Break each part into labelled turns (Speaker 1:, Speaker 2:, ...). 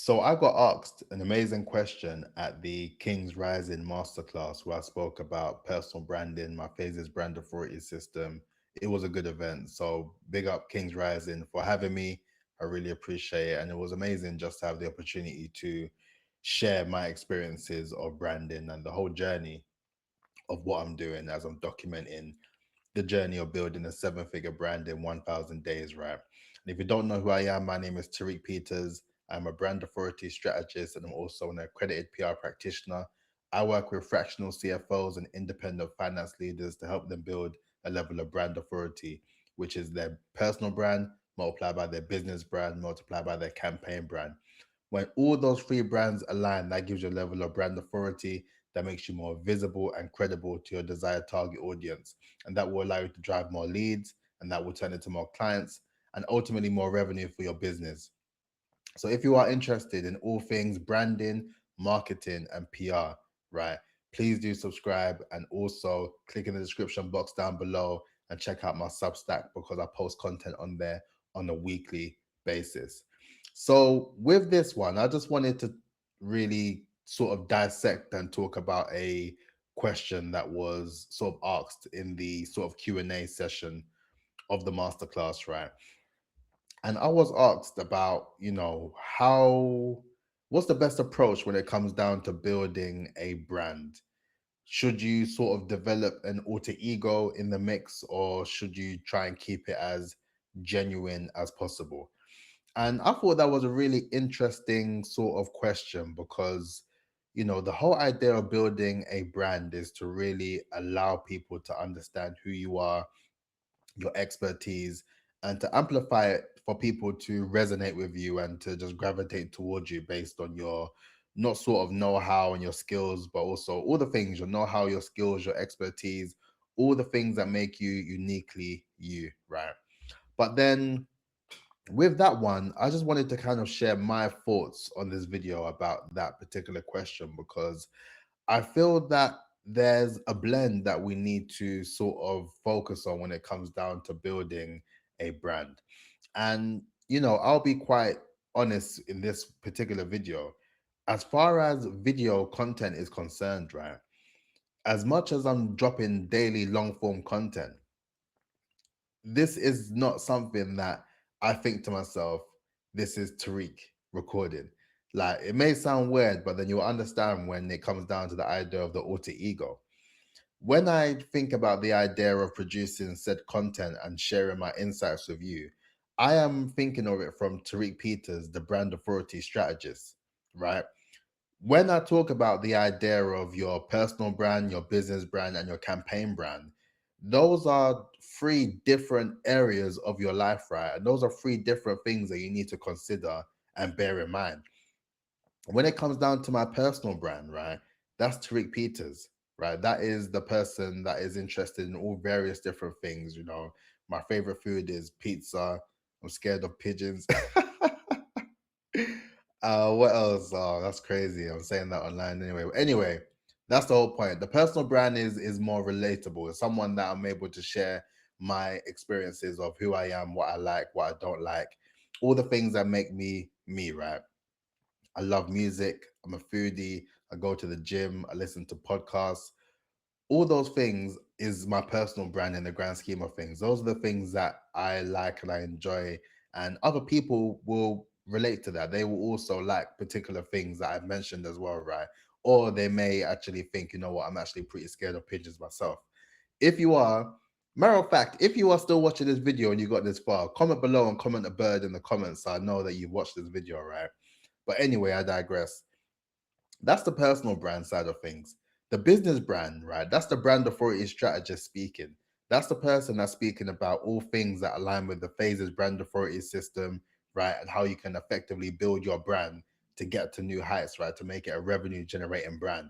Speaker 1: So I got asked an amazing question at the King's Rising Masterclass where I spoke about personal branding, my phases brand authority system. It was a good event. So big up King's Rising for having me. I really appreciate it. And it was amazing just to have the opportunity to share my experiences of branding and the whole journey of what I'm doing as I'm documenting the journey of building a seven-figure brand in 1,000 days, right? And if you don't know who I am, my name is Tariq Peters. I'm a brand authority strategist and I'm also an accredited PR practitioner. I work with fractional CFOs and independent finance leaders to help them build a level of brand authority, which is their personal brand multiplied by their business brand multiplied by their campaign brand. When all those three brands align, that gives you a level of brand authority that makes you more visible and credible to your desired target audience. And that will allow you to drive more leads and that will turn into more clients and ultimately more revenue for your business. So if you are interested in all things branding, marketing, and PR, right, please do subscribe and also click in the description box down below and check out my Substack because I post content on there on a weekly basis. So with this one, I just wanted to really sort of dissect and talk about a question that was sort of asked in the sort of Q&A session of the masterclass, right? And I was asked about, what's the best approach when it comes down to building a brand? Should you sort of develop an alter ego in the mix, or should you try and keep it as genuine as possible? And I thought that was a really interesting sort of question because, the whole idea of building a brand is to really allow people to understand who you are, your expertise, and to amplify it for people to resonate with you and to just gravitate towards you based on your not sort of know-how and your skills, but also all the things, your know-how, your skills, your expertise, all the things that make you uniquely you, right? But then with that one, I just wanted to kind of share my thoughts on this video about that particular question because I feel that there's a blend that we need to sort of focus on when it comes down to building a brand. And, I'll be quite honest in this particular video. As far as video content is concerned, right? As much as I'm dropping daily long form content, this is not something that I think to myself, this is Tariq recorded. Like it may sound weird, but then you'll understand when it comes down to the idea of the alter ego. When I think about the idea of producing said content and sharing my insights with you, I am thinking of it from Tariq Peters, the brand authority strategist, right? When I talk about the idea of your personal brand, your business brand, and your campaign brand, those are three different areas of your life, right? And those are three different things that you need to consider and bear in mind. When it comes down to my personal brand, right, that's Tariq Peters, right? That is the person that is interested in all various different things. My favorite food is pizza. I'm scared of pigeons. What else? Oh, that's crazy. I'm saying that online anyway. Anyway, that's the whole point. The personal brand is more relatable. It's someone that I'm able to share my experiences of who I am, what I like, what I don't like, all the things that make me me, right? I love music. I'm a foodie. I go to the gym. I listen to podcasts. All those things is my personal brand in the grand scheme of things. Those are the things that I like and I enjoy, and other people will relate to that. They will also like particular things that I've mentioned as well, right? Or they may actually think, you know what, I'm actually pretty scared of pigeons myself. If you are, matter of fact, if you are still watching this video and you got this far, comment below and comment a bird in the comments so I know that you've watched this video, right? But anyway, I digress. That's the personal brand side of things. The business brand, right? That's the brand authority strategist speaking. That's the person that's speaking about all things that align with the phases brand authority system, right? And how you can effectively build your brand to get to new heights, right? To make it a revenue generating brand.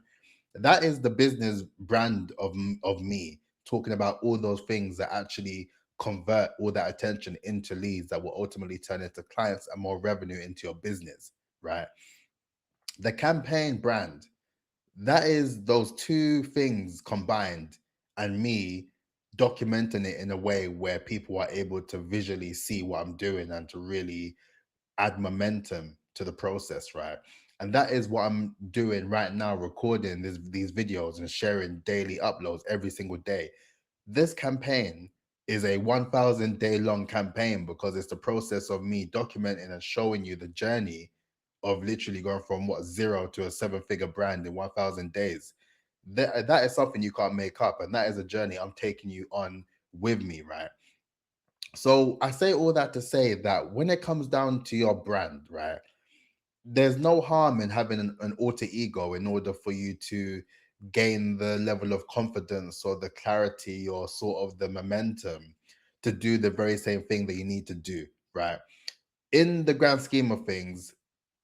Speaker 1: That is the business brand of me talking about all those things that actually convert all that attention into leads that will ultimately turn into clients and more revenue into your business, right? The campaign brand, that is those two things combined and me documenting it in a way where people are able to visually see what I'm doing and to really add momentum to the process, right? And that is what I'm doing right now, recording these videos and sharing daily uploads every single day. This campaign is a 1,000 day long campaign because it's the process of me documenting and showing you the journey of literally going from what, zero to a seven-figure brand in 1,000 days. That is something you can't make up, and that is a journey I'm taking you on with me, right? So I say all that to say that when it comes down to your brand, right, there's no harm in having an alter ego in order for you to gain the level of confidence or the clarity or sort of the momentum to do the very same thing that you need to do, right? In the grand scheme of things,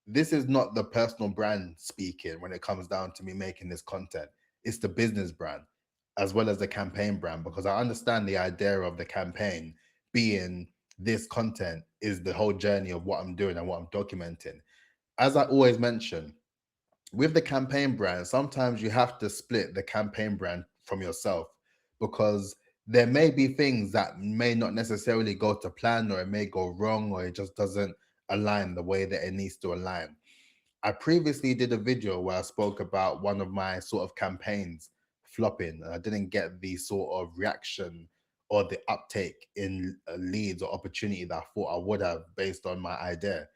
Speaker 1: this is not the personal brand speaking when it comes down to me making this content. It's the business brand as well as the campaign brand, because I understand the idea of the campaign being this content is the whole journey of what I'm doing and what I'm documenting. As I always mention, with the campaign brand, sometimes you have to split the campaign brand from yourself, because there may be things that may not necessarily go to plan, or it may go wrong, or it just doesn't align the way that it needs to align. I previously did a video where I spoke about one of my sort of campaigns flopping, and I didn't get the sort of reaction or the uptake in leads or opportunity that I thought I would have based on my idea.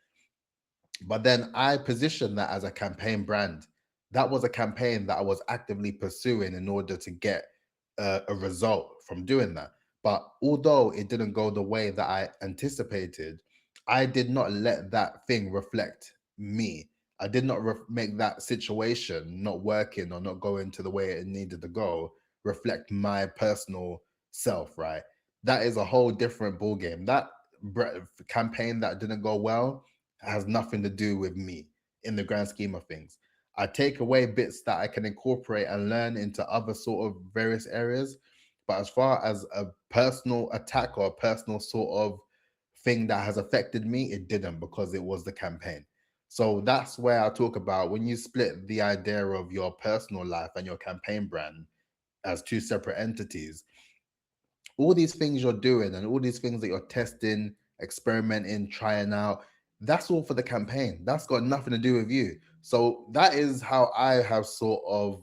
Speaker 1: But then I positioned that as a campaign brand. That was a campaign that I was actively pursuing in order to get a result from doing that. But although it didn't go the way that I anticipated, I did not let that thing reflect me. I did not make that situation not working or not going to the way it needed to go reflect my personal self, right? That is a whole different ball game. That campaign that didn't go well has nothing to do with me in the grand scheme of things. I take away bits that I can incorporate and learn into other sort of various areas. But as far as a personal attack or a personal sort of thing that has affected me, it didn't, because it was the campaign. So that's where I talk about when you split the idea of your personal life and your campaign brand as two separate entities, all these things you're doing and all these things that you're testing, experimenting, trying out, that's all for the campaign. That's got nothing to do with you. So that is how I have sort of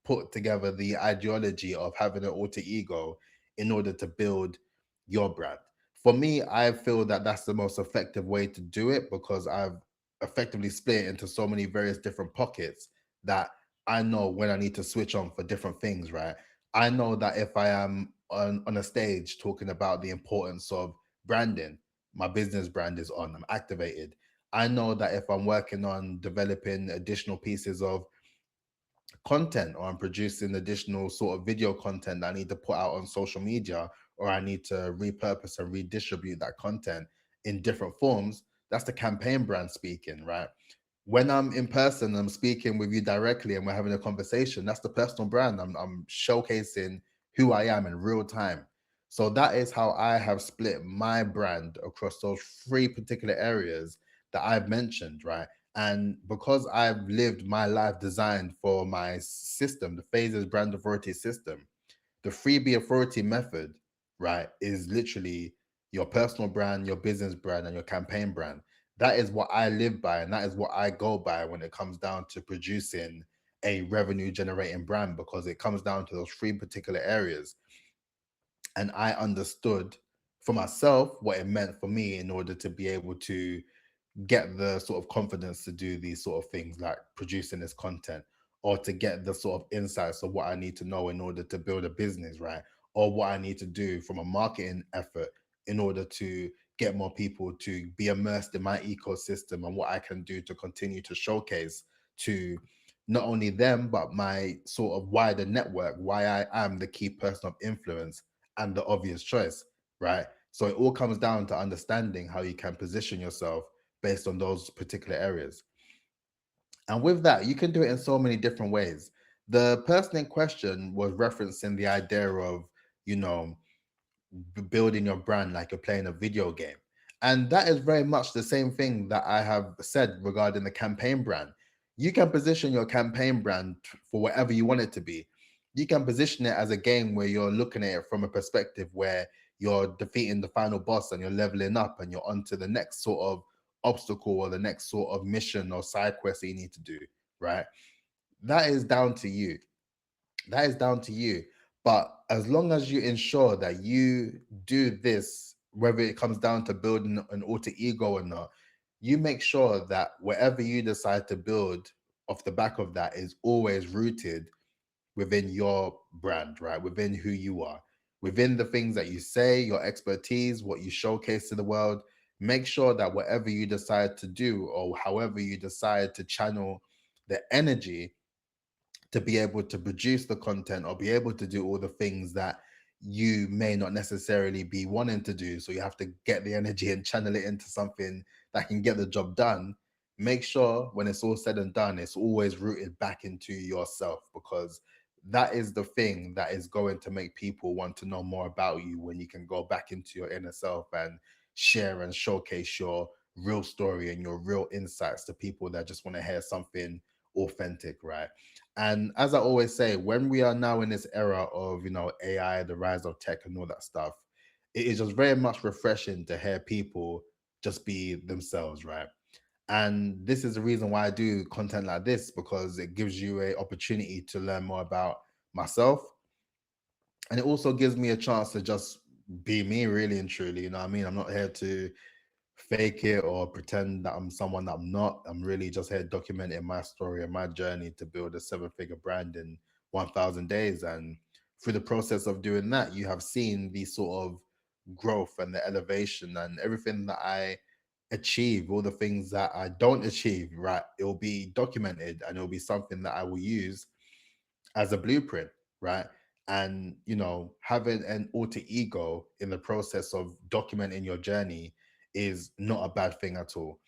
Speaker 1: put together the ideology of having an alter ego in order to build your brand. For me, I feel that that's the most effective way to do it, because I've effectively split it into so many various different pockets that I know when I need to switch on for different things, right? I know that if I am on a stage talking about the importance of branding, my business brand is on, I'm activated. I know that if I'm working on developing additional pieces of content, or I'm producing additional sort of video content that I need to put out on social media, or I need to repurpose and redistribute that content in different forms, that's the campaign brand speaking, right? When I'm in person, I'm speaking with you directly and we're having a conversation, that's the personal brand. I'm showcasing who I am in real time. So that is how I have split my brand across those three particular areas that I've mentioned, right? And because I've lived my life designed for my system, the Phases Brand Authority system, the freebie authority method, right, is literally your personal brand, your business brand, and your campaign brand. That is what I live by, and that is what I go by when it comes down to producing a revenue generating brand, because it comes down to those three particular areas. And I understood for myself what it meant for me in order to be able to get the sort of confidence to do these sort of things like producing this content, or to get the sort of insights of what I need to know in order to build a business, right? Or what I need to do from a marketing effort in order to get more people to be immersed in my ecosystem, and what I can do to continue to showcase to not only them, but my sort of wider network, why I am the key person of influence and the obvious choice, right? So it all comes down to understanding how you can position yourself based on those particular areas. And with that, you can do it in so many different ways. The person in question was referencing the idea of, you know, building your brand like you're playing a video game. And that is very much the same thing that I have said regarding the campaign brand. You can position your campaign brand for whatever you want it to be. You can position it as a game where you're looking at it from a perspective where you're defeating the final boss and you're leveling up and you're on to the next sort of obstacle or the next sort of mission or side quest that you need to do, right? That is down to you. That is down to you. But as long as you ensure that you do this, whether it comes down to building an alter ego or not, you make sure that whatever you decide to build off the back of that is always rooted within your brand, right? Within who you are, within the things that you say, your expertise, what you showcase to the world. Make sure that whatever you decide to do or however you decide to channel the energy to be able to produce the content or be able to do all the things that you may not necessarily be wanting to do. So you have to get the energy and channel it into something that can get the job done. Make sure when it's all said and done, it's always rooted back into yourself, because that is the thing that is going to make people want to know more about you when you can go back into your inner self and share and showcase your real story and your real insights to people that just want to hear something authentic, right? And as I always say, when we are now in this era of, AI, the rise of tech and all that stuff, it is just very much refreshing to hear people just be themselves, right? And this is the reason why I do content like this, because it gives you a opportunity to learn more about myself. And it also gives me a chance to just be me, really and truly. You know what I mean? I'm not here to fake it or pretend that I'm someone that I'm not. I'm really just here documenting my story and my journey to build a seven-figure brand in 1,000 days. And through the process of doing that, you have seen the sort of growth and the elevation and everything that I achieve, all the things that I don't achieve, right? It'll be documented and it'll be something that I will use as a blueprint, right? And having an alter ego in the process of documenting your journey is not a bad thing at all.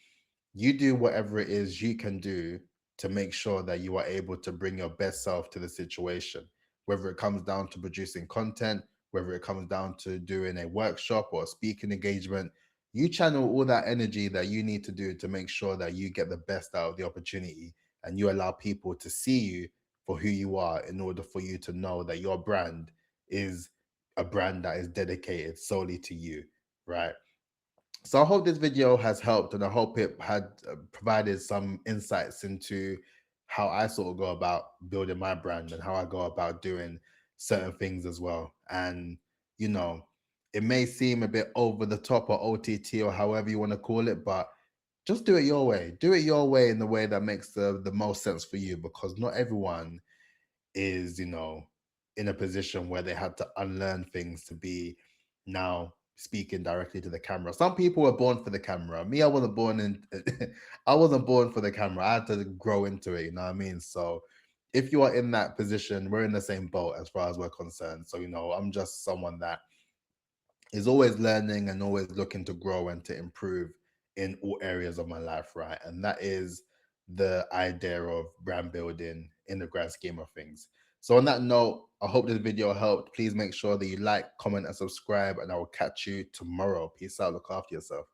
Speaker 1: You do whatever it is you can do to make sure that you are able to bring your best self to the situation, whether it comes down to producing content, whether it comes down to doing a workshop or a speaking engagement. You channel all that energy that you need to do to make sure that you get the best out of the opportunity, and you allow people to see you for who you are, in order for you to know that your brand is a brand that is dedicated solely to you, right? So I hope this video has helped, and I hope it had provided some insights into how I sort of go about building my brand and how I go about doing certain things as well. And you know, it may seem a bit over the top or OTT or however you want to call it, but just do it your way. Do it your way in the way that makes the most sense for you, because not everyone is, in a position where they had to unlearn things to be now speaking directly to the camera. Some people were born for the camera. Me, I wasn't born in I wasn't born for the camera. I had to grow into it, you know what I mean? So if you are in that position, we're in the same boat as far as we're concerned. So, I'm just someone that is always learning and always looking to grow and to improve in all areas of my life, right? And that is the idea of brand building in the grand scheme of things. So, on that note, I hope this video helped. Please make sure that you like, comment, and subscribe, and I will catch you tomorrow. Peace out. Look after yourself.